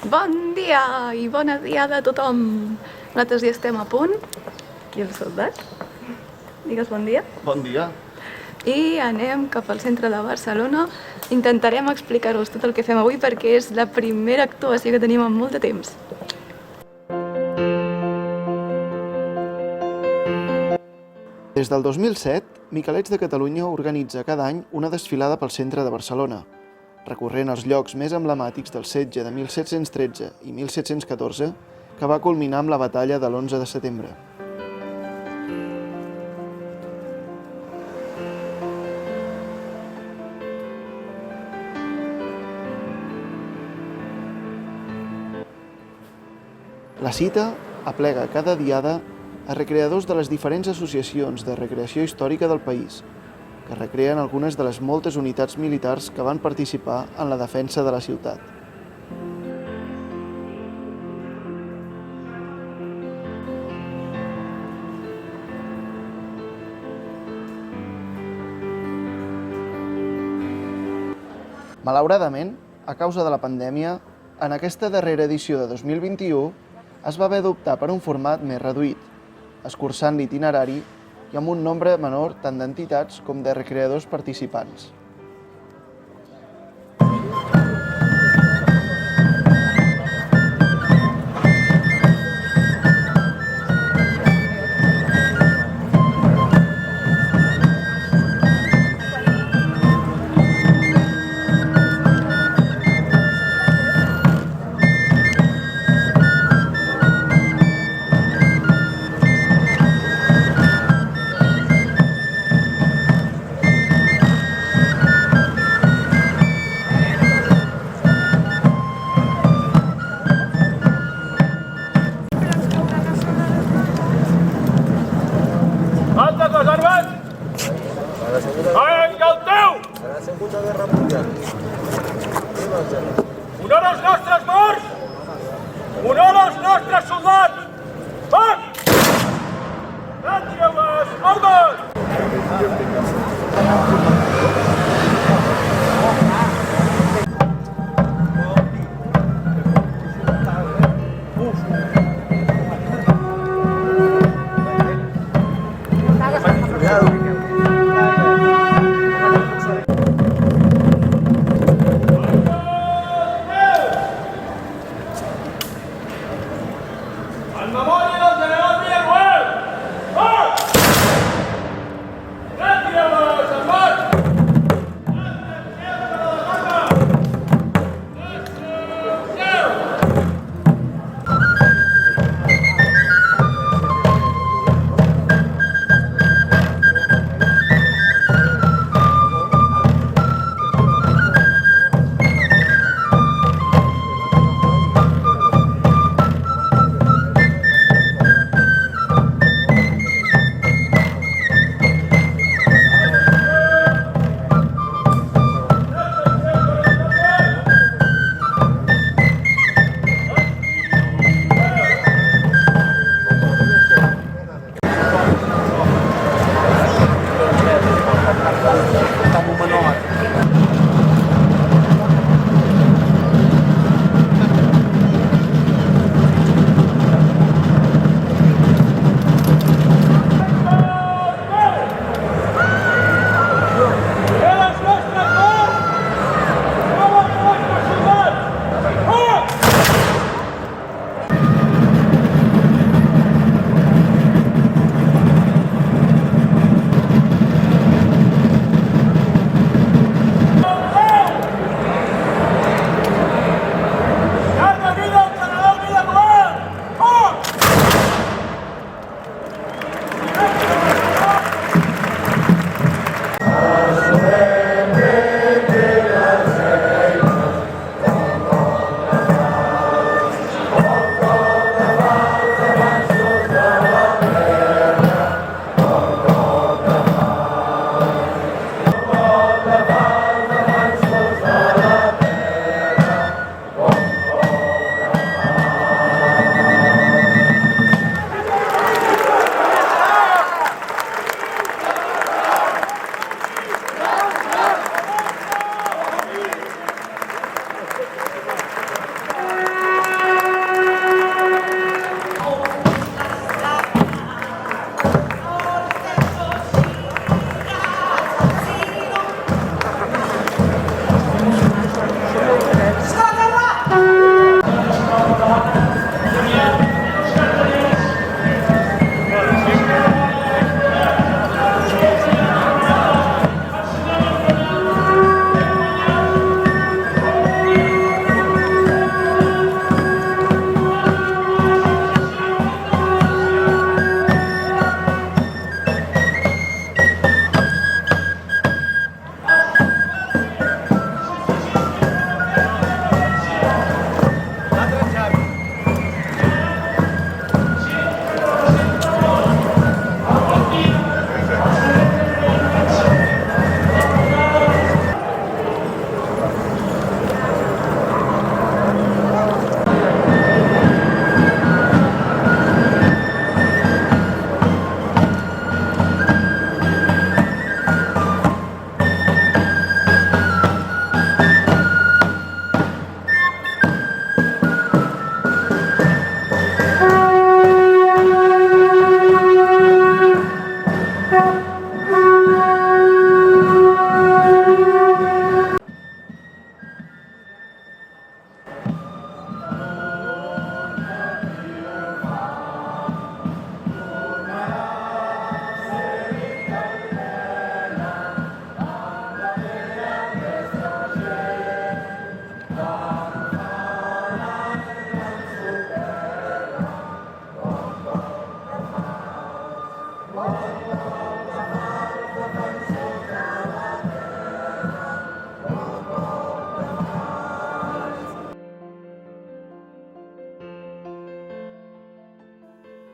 Bon dia i bona diada a tothom. Nosaltres ja estem a punt. Aquí el soldat. Digues bon dia. Bon dia. I anem cap al centre de Barcelona. Intentarem explicar-vos tot el que fem avui perquè és la primera actuació que tenim en molt de temps. Des del 2007, Miquelets de Catalunya organitza cada any una desfilada pel centre de Barcelona, recorrent els llocs més emblemàtics del setge de 1713 i 1714, que va culminar amb la batalla de l'11 de setembre. La cita aplega cada diada a recreadors de les diferents associacions de recreació històrica del país, que recreen algunes de les moltes unitats militars que van participar en la defensa de la ciutat. Malauradament, a causa de la pandèmia, en aquesta darrera edició de 2021 es va haver d'optar per un format més reduït, escurçant l'itinerari i amb un nombre menor tant d'entitats com de recreadors participants. Alta, les armes! Vinga, el teu! Honor als nostres morts! Honor als nostres soldats! Va! Retireu les armes!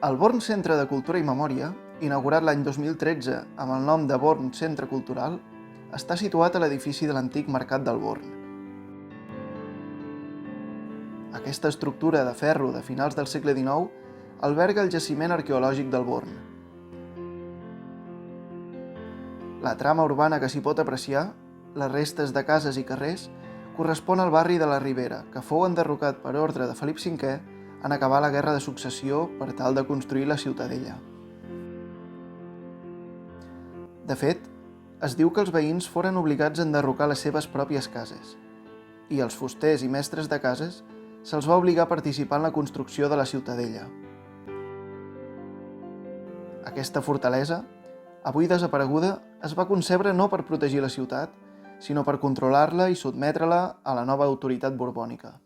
El Born Centre de Cultura i Memòria, inaugurat l'any 2013 amb el nom de Born Centre Cultural, està situat a l'edifici de l'antic Mercat del Born. Aquesta estructura de ferro de finals del segle XIX alberga el jaciment arqueològic del Born. La trama urbana que s'hi pot apreciar, les restes de cases i carrers, correspon al barri de la Ribera, que fou enderrocat per ordre de Felip V en acabar la Guerra de Successió per tal de construir la Ciutadella. De fet, es diu que els veïns foren obligats a enderrocar les seves pròpies cases, i els fusters i mestres de cases se'ls va obligar a participar en la construcció de la Ciutadella. Aquesta fortalesa, avui desapareguda, es va concebre no per protegir la ciutat, sinó per controlar-la i sotmetre-la a la nova autoritat borbònica.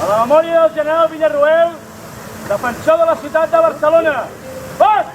A la memòria del general Villarroel, defensor de la ciutat de Barcelona. Fort!